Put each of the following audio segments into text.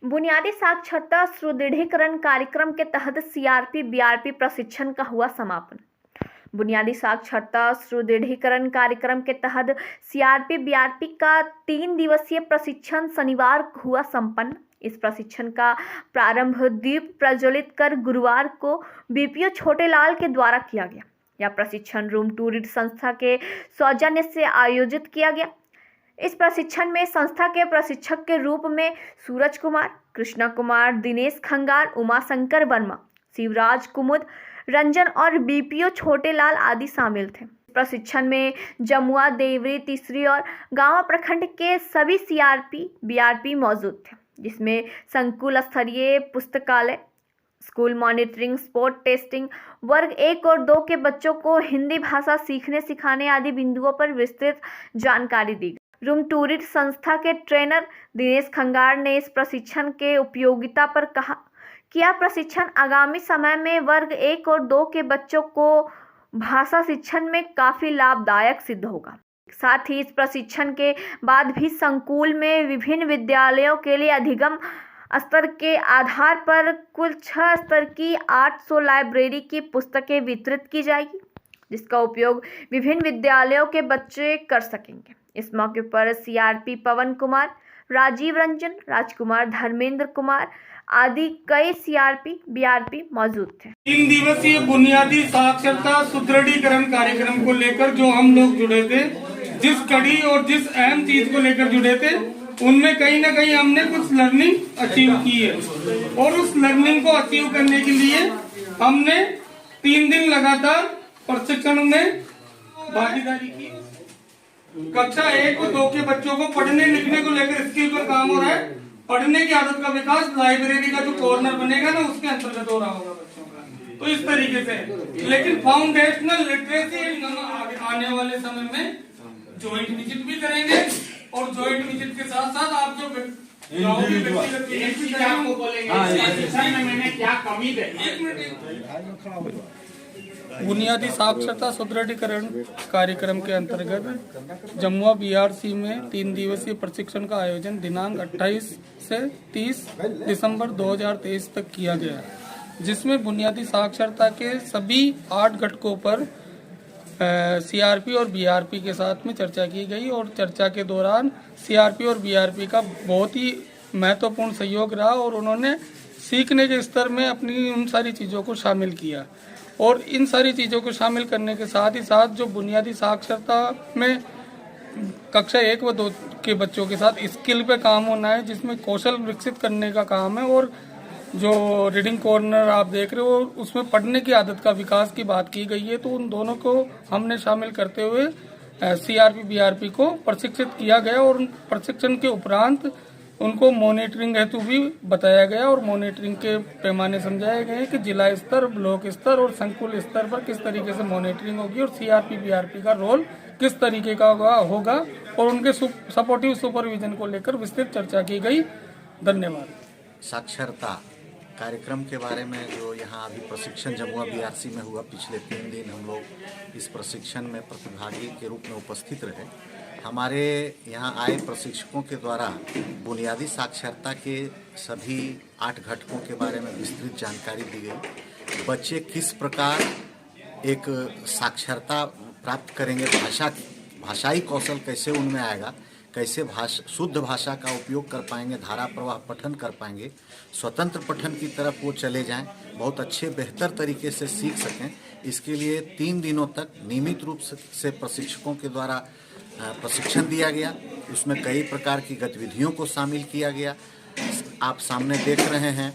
बुनियादी साक्षरता सुदृढ़ीकरण कार्यक्रम के तहत सीआरपी बीआरपी प्रशिक्षण का हुआ समापन। बुनियादी साक्षरता सुदृढ़ीकरण कार्यक्रम के तहत सीआरपी बीआरपी का 3 दिवसीय प्रशिक्षण शनिवार हुआ संपन्न। इस प्रशिक्षण का प्रारंभ दीप प्रज्वलित कर गुरुवार को बीपीओ छोटेलाल के द्वारा किया गया। यह प्रशिक्षण रूम टू रीड संस्था के सौजन्य से आयोजित किया गया। इस प्रशिक्षण में संस्था के प्रशिक्षक के रूप में सूरज कुमार, कृष्णा कुमार, दिनेश खंगार, उमाशंकर वर्मा, शिवराज कुमुद, रंजन और बीपीओ छोटेलाल आदि शामिल थे। प्रशिक्षण में जमुआ, देवरी, तीसरी और गांव प्रखंड के सभी सीआरपी बीआरपी मौजूद थे, जिसमें संकुल स्तरीय पुस्तकालय, स्कूल मॉनिटरिंग, स्पोर्ट टेस्टिंग, वर्ग 1 और 2 के बच्चों को हिंदी भाषा सीखने सिखाने आदि बिंदुओं पर विस्तृत जानकारी दी गई। रूम टू रीड संस्था के ट्रेनर दिनेश खंगार ने इस प्रशिक्षण के उपयोगिता पर कहा कि यह प्रशिक्षण आगामी समय में वर्ग 1 और 2 के बच्चों को भाषा शिक्षण में काफी लाभदायक सिद्ध होगा। साथ ही इस प्रशिक्षण के बाद भी संकुल में विभिन्न विद्यालयों के लिए अधिगम स्तर के आधार पर कुल 6 स्तर की 800 लाइब्रेरी की पुस्तकें वितरित की जाएगी, जिसका उपयोग विभिन्न विद्यालयों के बच्चे कर सकेंगे। इस मौके पर सीआरपी पवन कुमार, राजीव रंजन, राजकुमार, धर्मेंद्र कुमार आदि कई सीआरपी बीआरपी मौजूद थे। 3 दिवसीय बुनियादी साक्षरता सुदृढ़ीकरण कार्यक्रम को लेकर जो हम लोग जुड़े थे, जिस कड़ी और जिस अहम चीज को लेकर जुड़े थे, उनमें कहीं ना कहीं हमने कुछ लर्निंग अचीव की है और उस लर्निंग को अचीव करने के लिए हमने 3 दिन लगातार प्रशिक्षण में भागीदारी की। कक्षा 1 और 2 के बच्चों को पढ़ने लिखने को लेकर स्किल पर काम हो रहा है। पढ़ने की आदत का विकास लाइब्रेरी का जो कॉर्नर बनेगा ना, उसके अंतर्गत हो रहा होगा बच्चों का। तो इस तरीके से, लेकिन फाउंडेशनल लिटरेसी हम आने वाले समय में ज्वाइंट विजिट भी करेंगे और ज्वाइंट विजिट के साथ साथ आप जो आपको बोलेंगे मैंने क्या कमी है। बुनियादी साक्षरता सुदृढ़ीकरण कार्यक्रम के अंतर्गत जमुआ बीआरसी में 3 दिवसीय प्रशिक्षण का आयोजन दिनांक 28 से 30 दिसंबर 2023 तक किया गया, जिसमें बुनियादी साक्षरता के सभी 8 घटकों पर सीआरपी और बीआरपी के साथ में चर्चा की गई और चर्चा के दौरान सीआरपी और बीआरपी का बहुत ही महत्वपूर्ण सहयोग रहा और उन्होंने सीखने के स्तर में अपनी उन सारी चीज़ों को शामिल किया। और इन सारी चीज़ों को शामिल करने के साथ ही साथ जो बुनियादी साक्षरता में कक्षा 1 व 2 के बच्चों के साथ स्किल पे काम होना है, जिसमें कौशल विकसित करने का काम है, और जो रीडिंग कॉर्नर आप देख रहे हो उसमें पढ़ने की आदत का विकास की बात की गई है। तो उन दोनों को हमने शामिल करते हुए सीआरपी बीआरपी को प्रशिक्षित किया गया और उन प्रशिक्षण के उपरांत उनको मॉनिटरिंग हेतु भी बताया गया और मॉनिटरिंग के पैमाने समझाए गए कि जिला स्तर, ब्लॉक स्तर और संकुल स्तर पर किस तरीके से मॉनिटरिंग होगी और सीआरपी बीआरपी का रोल किस तरीके का होगा और उनके सपोर्टिव सुपरविजन को लेकर विस्तृत चर्चा की गई। धन्यवाद। साक्षरता कार्यक्रम के बारे में जो यहाँ अभी प्रशिक्षण जमुआ बीआरसी में हुआ, पिछले 3 दिन हम लोग इस प्रशिक्षण में प्रतिभागी के रूप में उपस्थित रहे। हमारे यहाँ आए प्रशिक्षकों के द्वारा बुनियादी साक्षरता के सभी 8 घटकों के बारे में विस्तृत जानकारी दी गई। बच्चे किस प्रकार एक साक्षरता प्राप्त करेंगे, भाषाई कौशल कैसे उनमें आएगा, कैसे शुद्ध भाषा का उपयोग कर पाएंगे, धारा प्रवाह पठन कर पाएंगे, स्वतंत्र पठन की तरफ वो चले जाएं, बहुत अच्छे बेहतर तरीके से सीख सकें। इसके लिए 3 दिनों तक नियमित रूप से प्रशिक्षकों के द्वारा प्रशिक्षण दिया गया। उसमें कई प्रकार की गतिविधियों को शामिल किया गया। आप सामने देख रहे हैं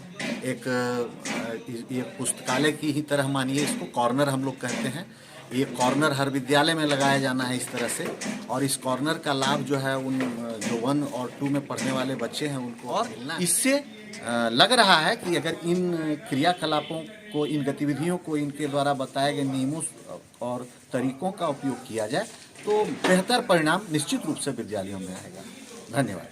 ये पुस्तकालय की ही तरह मानिए, इसको कॉर्नर हम लोग कहते हैं। ये कॉर्नर हर विद्यालय में लगाया जाना है इस तरह से, और इस कॉर्नर का लाभ जो है उन जो 1 और 2 में पढ़ने वाले बच्चे हैं उनको मिलना है। इससे लग रहा है कि अगर इन क्रियाकलापों को, इन गतिविधियों को इनके द्वारा बताए गए नियमों और तरीकों का उपयोग किया जाए तो बेहतर परिणाम निश्चित रूप से विद्यालयों में आएगा। धन्यवाद।